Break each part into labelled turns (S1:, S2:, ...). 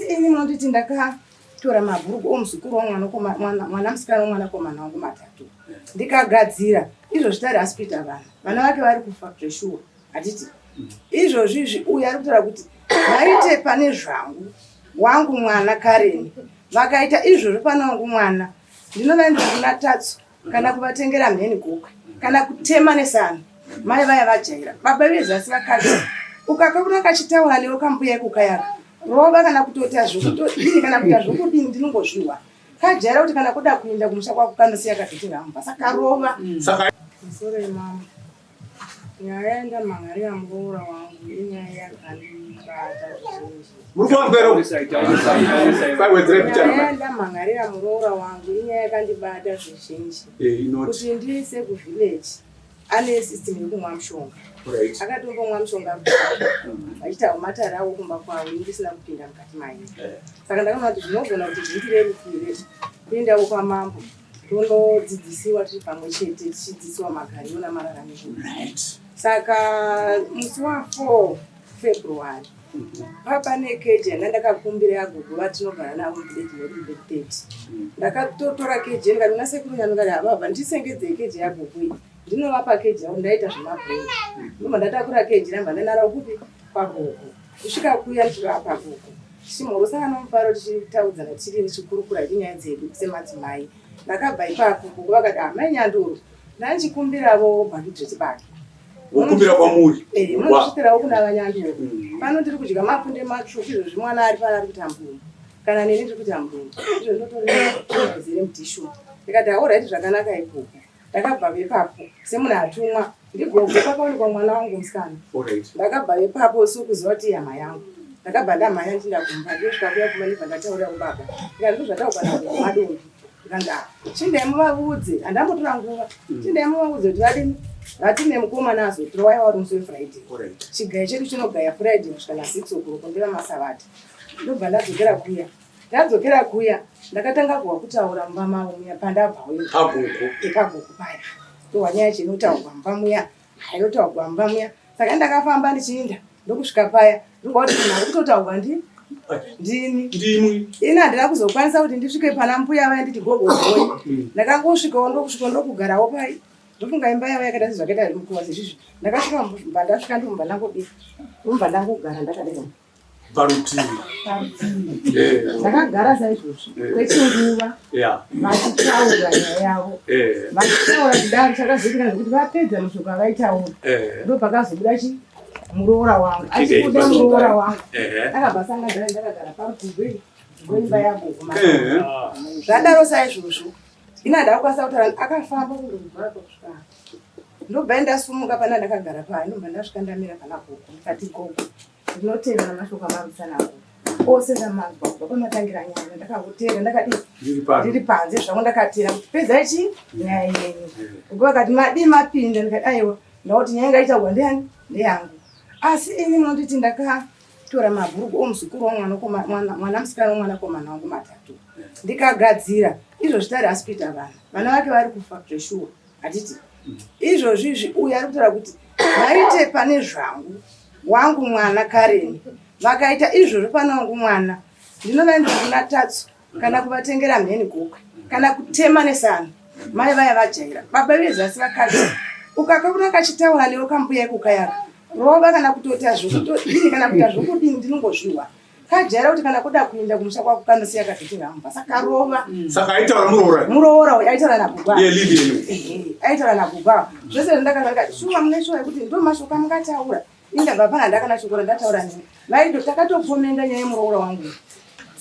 S1: ini munonditi ndakatora mabhurugu omuzukuru mwana musikana womwanakomana wangu matatu ndikagadzira izvozvi tari hospital vana vake vari kufactory sure hatiti izvozvizvi uyu ari kutora kuti vaite pane zvangu wangu mwana Karen vakaita izvozvo pana wangu mwana ndinovaenda kuna tatsu kana kuvatengera mheni gokwe kana kutema nesana mai vaya vajaira baba vezasi vakati ukakakuna kachitaura newe kambuya ikukayaka rova kana kutota zvokudini kana kuita zvokudini ndinongozviwa kajaira kuti kana kuda kuenda kumusha kwako kanosiya kazotiramba saka rova sore mama nyaya yenda mangari yamuroora wangu inyaya yakandibata mangari yamuroora wangu inyaya yakandibata zvizhinji kuti ndiise kuvhileji ane system yekumwa mushonga akatombomwa mushonga achita umatari awo kumba kwawo ndisina kupinda mukati maini saka ndakaona kuti zvinogona kuti zvindirerukire kuendawo kwamambo tonodzidzisiwa tiri pamwe chete tichidzidzisiwa magariro namararamiro saka musi wa4 February papane keji yanga ndakakumbira yagogo vatinogara navo mubedi nerumberi 30 ndakatotora keji ndikati nasekuru nyanongati ababa ndisengedzei keji yagogo iyi ndinovapa keji yavo ndaita zvemabhei ndobva ndatakura keji ramba ndanara kupi pagogo kusvika kuya ndichivapa gogo tichimhorosana nomufaro tichitaudzana tiri ndichikurukura inyaya dzedu semadzimai ndakabva ipapo gogo vakati amai Nyanduru ndanchikumbiravo bhakidreti bake
S2: ukumbira kwamuri
S1: munosvitirawo kuna vaNyanduru pano tiri kudya mapunde matsvuku izvozvi mwana ari pano ari kuita mbumbu kana neni ndiri kuita mbumbu izvo ndotorizire mutishu ndikati auraiti zvakanaka ikoko ndakabva ipapo semunhu atumwa ndigogo pakaonekwa mwana wangu musikana ndakabva ipapo sukuziva kuti yama yangu ndakabva ndamhanya ndichinda kumba ndosvika kuya kuma ndibva ndataurira kubaba ndikati ndozvataugwa nago madongi ndikanga chindai muvaudze handambotora nguva chindai muvaudze kuti vadini vatine mukomana azotora waiva uri musi weFriday chigayo chedu chinogaya Friday kusvika na6 o'clock ndeva masavati ndobva ndadzokera kuya ndakatanga kuwa kutaura mumba mavo muya pandabvayo pagogo paya towa nyaya chinotaurwa mumba muya hainotaurwa mumba muya saka ndakafamba ndichiinda ndokusvika paya ndokauti munhu kutotaurwa ndini ini handina kuzokwanisa kuti ndisvike pana mbuya vaya nditi gogogoi ndakangosvikawo ndokugarawo pai ndofunga imba yavo yakaita sezvakaita iri mukuva sezvizvi ndakasvika mumba ndasvika ndomumba ndangobika mumba ndangogara ndakadai
S2: parutivi
S1: ndakagara saizvozvo kwechinguva vachitaura nyaya yavo vachitaura kudaro chakazoitika zvekuti vapedza mushoko avaitaura ndopakazobuda muroora wangu achibuda muroora wangu akabva sangagara ndakagara parutivi rweimba yagogo zvadaro saizvozvo ina ndakakwanisa kutaura akafamba kundobva kusvika ndobva ndasumuka pana ndakagara paya ndobva ndasvika ndamira pana gogo ndikati gogo ndinotenda namashoko amarwisana nawo ose ndamazwa kubva pamatangira nyaya ndakangotenda ndakati ndiri panze zvangu ndakatera kuti pedzai chi nyaya yenyu gogo vakati madi mapinda ndikati aiwa ndakuti nyaya ingaitaurwa ndiani ndeyangu asi ini munonditi ndakatora mabhurugu omuzukuru womwana musikana womwanakomana wangu matatu ndikagadzira izvozvi tari hospital vana vake vari kufactory sure hatiti izvozvizvi uyu ari kutora kuti vaite pane zvangu wangu mwana Karen vakaita izvozvo pana wangu mwana ndinovaenda kuna tatsu kana kuvatengera mheni gokwe kana kutema nesana mai vaya vajaira baba vezasi vakati ukakakuna kachitaura newe kambuya ikukayaka rova kana kutota zvokudini kana kuita zvokudini ndinongozviwa kajaira kuti kana kuda kuenda kumusha kwako kanosiya kazotiramba saka rova
S2: saka aitaura
S1: muroora uyu aitaura naguba aitaura naguba zvose ndakazvaka shuwa mune shuwa yekuti ndo mashoko amungataura indabva pana ndakana shoko randataura nini vaindo takatopomenda nyaya yemuroora wangu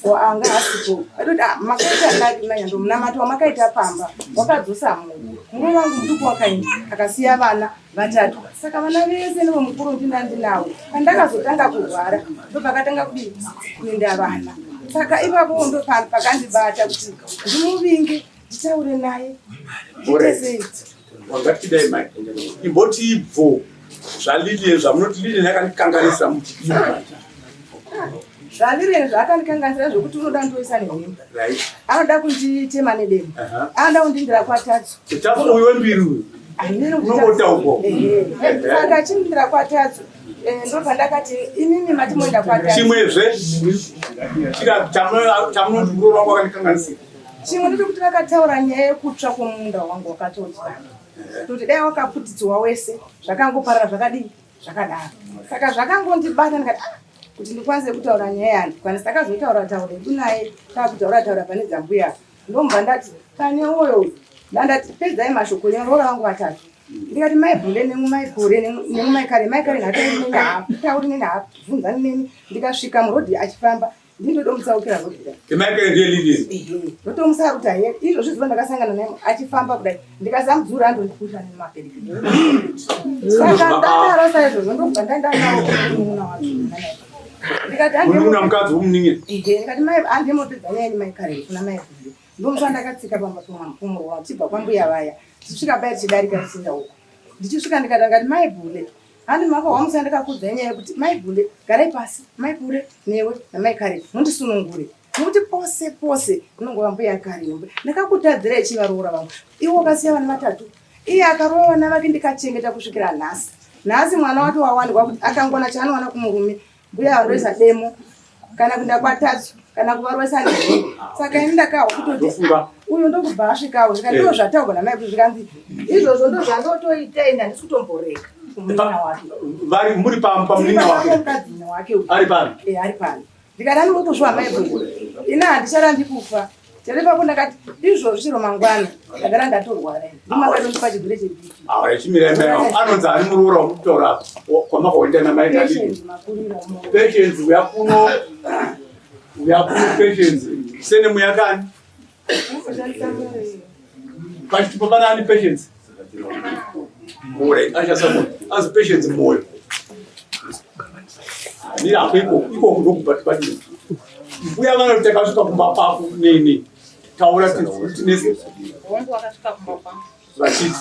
S1: anga asipo atoti makaita nanyando munamato wamakaita pamba wakadzosa muro wangu muduku wakaenda akasiya vana vatatu saka vana vese nevo mukuru ndinandinawo pandakazotanga kurwara ndopakatanga kuenda vana saka ipapo ndo pakandibata kuti ndimuvinge nditaure naye nditesei
S2: wangatidai mai imboti ibvo zvaliliye zvamunoti liliye yakandikanganisa muti
S1: zvalire zvakandikanganisira zvokuti unoda ndoisa nemimba anoda kunditema nedemo anoda kundindira kwatatsu
S2: uyu wembiri uyu unongota uko
S1: saka chindira kwatatu ndo pandakati inini matimoenda kwatatu
S2: chimwezve chika chamunondurora kwakanikanganisika
S1: chimwe ndikuti vakataura nyaya yekutsva kwomunda wangu wakatoti kuti dai wakaputidzwa wese zvakangoparara zvakadii zvakadaro saka zvakangondibata ndikati kuti ndikwanise kutaura nyaya yandikwanisa takazotaura taura kunaye takutaura pane dzambuya ndomba ndati kane oyo ndandati pedzai mashoko nyorora wangu watatu ndikati maibhule nemumaikure nemumaikare ngatauri nene bvunza neni ndikasvika murodhi achifamba ndindodomutsaukira rodhi
S2: kemaikare ndiye lili
S1: ndotomusaruta he izvozvo ziva ndakasangana naye achifamba kudai ndikasamudzura andondipusha nemapediki saka ndatara saizvozvo ndobva ndaendanawo kumuna wacho ndikati
S2: mukadzi womuningira
S1: ndikati andimotedza nyaya nemaikare kuna maibhule ndomusa ndakatsika pamapumuro wachibva kwambuya vaya tichisvika bai tichidarika tichienda uko ndichisvika ndikati maibhule handi mako wamusa ndakakudza nyaya yekuti maibhule garai pasi maibhule newe namaikare mundisunungure nokuti pose unongova mbuya kare ndakakutadzira ichivaroora vamwe iwo wakasiya vana vatatu iye akarova vana vake ndikachengeta kusvikira nhasi mwana wake wawanikwa kuti akangona chaanowana kumurume mbuya vandoisa demo kana kuenda kwatatu kana kuvarwesa nezvii saka ini ndakawa kutoti uyu ndokubva asvikawo zvikati ndo zvataurwa namaibhule zvikanzi izvozvo ndo zvandotoita ini handisi kutomboreka kumunina wake
S2: vari muri pamunina
S1: mukadzini wake
S2: ari pano
S1: ari pano ndikati andimutozviwa maibhule ina handicharandi kufa charipapo ndakati izvozvo chiro mangwana ndagara ndatorwara ndimakadondipa chigure chebp
S2: anonzi ani muroora womutaura kwamakaoita namaitadii patience uyakuno patience sene muyakani pachitupa pana ani patience mure achasamo azi patience moyo ni hapo iko kudokubatibati mbuya vana takasvika kumba kwako nini taura tinese
S3: wangu wakasvika kumba kwangu
S2: vachiti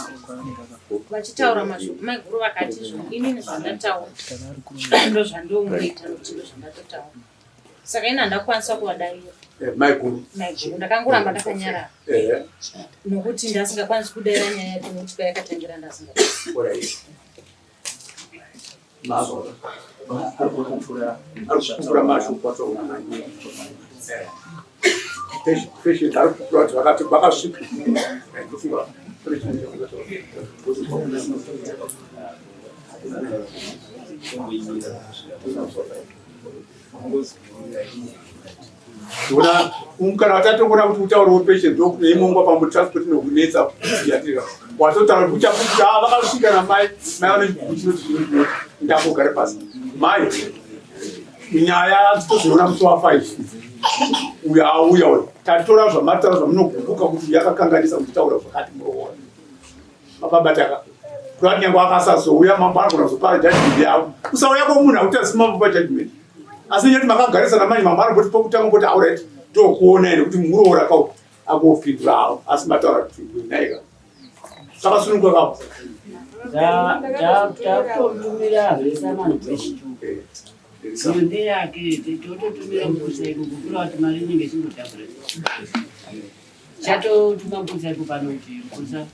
S3: vachitaura mashoko maiguru vakati inini zvandataura ndo zvandomuita nokuti ndo zvandatotaura saka ina ndakwanisa kuvadarira
S2: maiguru
S3: ndakangoramba ndakanyarara nokuti ndasingakwanisi kudaira nyaya yake nokuti kayakatangira ndasingakwanisi
S2: arikupfura mashoko patient arikupfura kuti vakati vakasvika kana watatongona kuti utauriwo patient neimongwa pamutransport nokunetsa yatika watotaura kuti uchafuta vakasvika namai mai vanechikuchinoti ndakogare pasi mai nyaya titozoona musi wa5 uyo auya uyo tatora zvamataura zvamunogumbuka kuti yakakanganisa kutaura zvakati muroora mababataka kuti nyange akasazouya mambo anogona kuzopa judgment yavo usauya komunhu akuti asimambo judgment asi nyati makagarisana manje mambo anoboti pokutanga kuti aura tokuona ine kuti muroora kao akofindura avo asi mataura kuti naika sakasununguka kapo
S4: takutomira zvesamani zvechituka sinde yake tototumira mbusa iko kukura kuti mari inenge chingotabura chatotuma mbusa iko pano kuti mbusa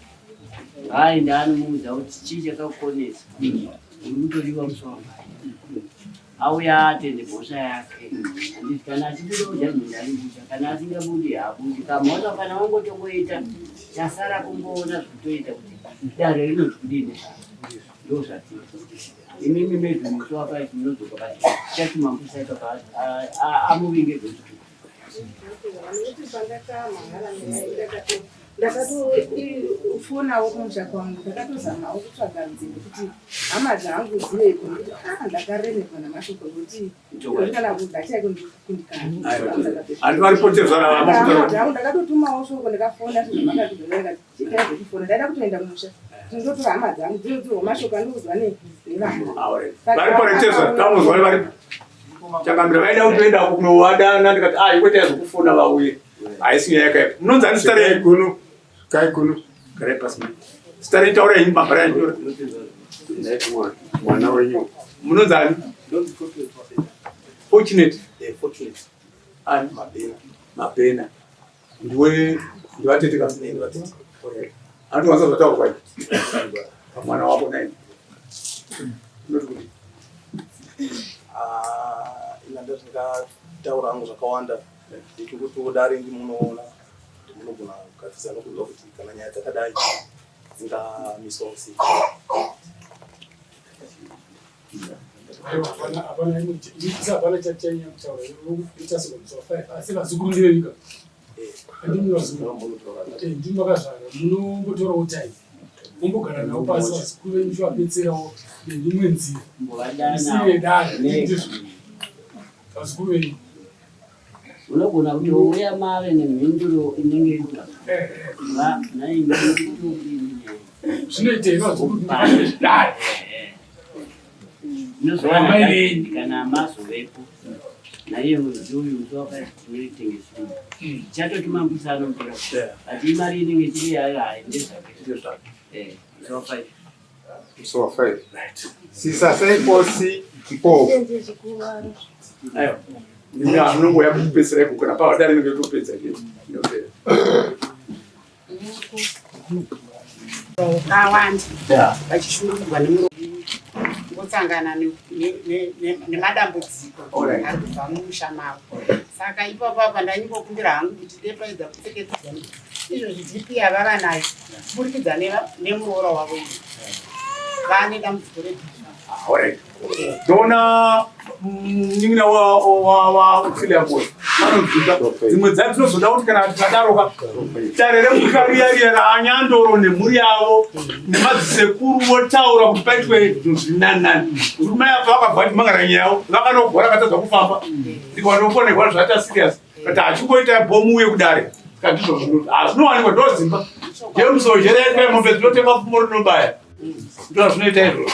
S4: hai ndaanomuudza kuti chii chakakukonesa uri kutoriwa musoro auya atende bhosha yake handiti kana achibuda kujadhmendi ari mbusa kana asingabudi habundi kamona kana wangotongoita chasara kungoona zvitoita kuti dare rinoti kudini ndo zvati imimi medu mutoapa tinodzoka pati chatuma mbusa ika amuvinge zvechituka
S1: ndakatofonawo kumusha kwangu ndakatozamawo kutsvaga nzinde kuti hama dzangu dziveiko kuti ndakaremekwa namashoko ekuti kana kugachaiko kundikana ndakatotumawo shoko ndikafona zvinhu chitaya zvekufona ndaida kutoenda kumusha tindotora hama dzangu dzinodzirwa mashoko andiudzwa nevamwe
S2: chakambira vaida kutoenda kunovadana ndikati ikwete zvekufona vauye haisi nyaya yakaipa munonzi ani zita reigunu kaikunu garai pasi zita reitaura yenyu mabhara yanyu mwana wenyu munonzi ani fortunate ani mabhena ndiwe ndivatete kaandiwanza zvataurwa Mwana wako nani?
S5: Ina ndatoka taura hangu zvakawanda ndikuti kudare ndi munoona kuti munogona kukafisa nokuzwa kuti kana nyaya dzakadai dzingamiswa sei.
S6: Hapana chachanya kutaura ita sekunzwa 5 asi vazukuru ndeika andimwe vazukuru ndimakazvara munombotora utai mumbogara navo pasi vazukuru venyu chivabetserawo ndimwe nzira isive dare vazukuru venyu
S4: unogona kutouya mave nemhinduro inenge iri
S6: zvinoitei vazukuru dare
S4: inozowana kana mazovepo naiye muzi uyu musi wakaitengesini chatotuma mbusa anotora ati imari inenge chiri yayo haindezvake
S2: Musi wa 5. Sisasaiposi kipofu. Nina nungu ya kupesera kukuna pawa dali nungu ya kupesera
S7: kawandi vachishururwa ngotsangana nemadambudziko ari kubva mumusha mavo. Saka ipapo pandanyimbokumbira hangu kuti depaidza kupfekedzwa izvozvi DP yavava nayo kuburikidza nemuroora wavo vane dambudziko redp.
S2: Dona ningina wa utsilia mboyo. Zimwe dzacho dzinozoda kuti kana tadaroka tarere mukariya anyandoro nemhuri yavo nemadzisekuru votaura kuti paitwe zvinanani. Kuti mai apa vakabva mangara nyaya vakanogora katadza kufamba. Ndikanofonekwa zvata serious. Kuti achingoita bomu uye kudare. Kandizvo zvinowanikwa ndodzimba. Jemusojere mombe dzinotenga pfumo rinobaya. Ndizvo zvinoita izvo.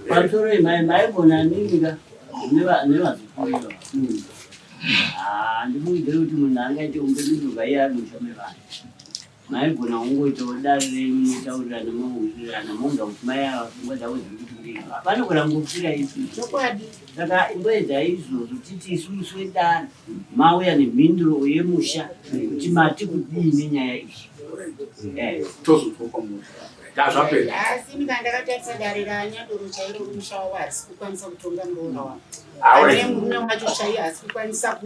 S4: Patori maigona ninga nevazukuru ndikuudze kuti munhu angaite umbeduduka iye ari mushome vanhu maigona kungoita dare renyu mutaurira nemauwirirana monga kuti mai ava pfungwa dzavo dzirikuti vanogona ngopfira isu chokwadi. Saka imboedza izvozvo titi isusu wedare mauya nemhinduro yemusha kuti mati kudii nenyaya izvi
S2: tozotoka munhu tazvapera.
S7: Asi ndakatarisira dare ranyandoro chairo rumusha wavo hasi kukwanisa kutonga muroora wavo. Murume wacho chaiye hasi kukwanisa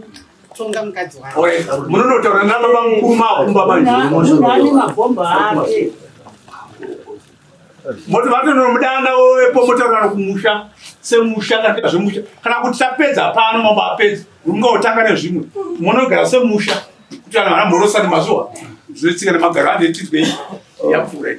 S7: kutonga mukadzi wake.
S2: Munonotaura nababa mukuru makumba manje.
S4: Ane mabhomba ake.
S2: Moti vatonomudana wepo motaurana kumusha semusha kana zvemusha kana kuti tapedza pano mabapedza mungautanga nezvimwe munogara semusha kuti vanhu vanomborosana mazuva zvetsika nemagara ande titwei yapfuura.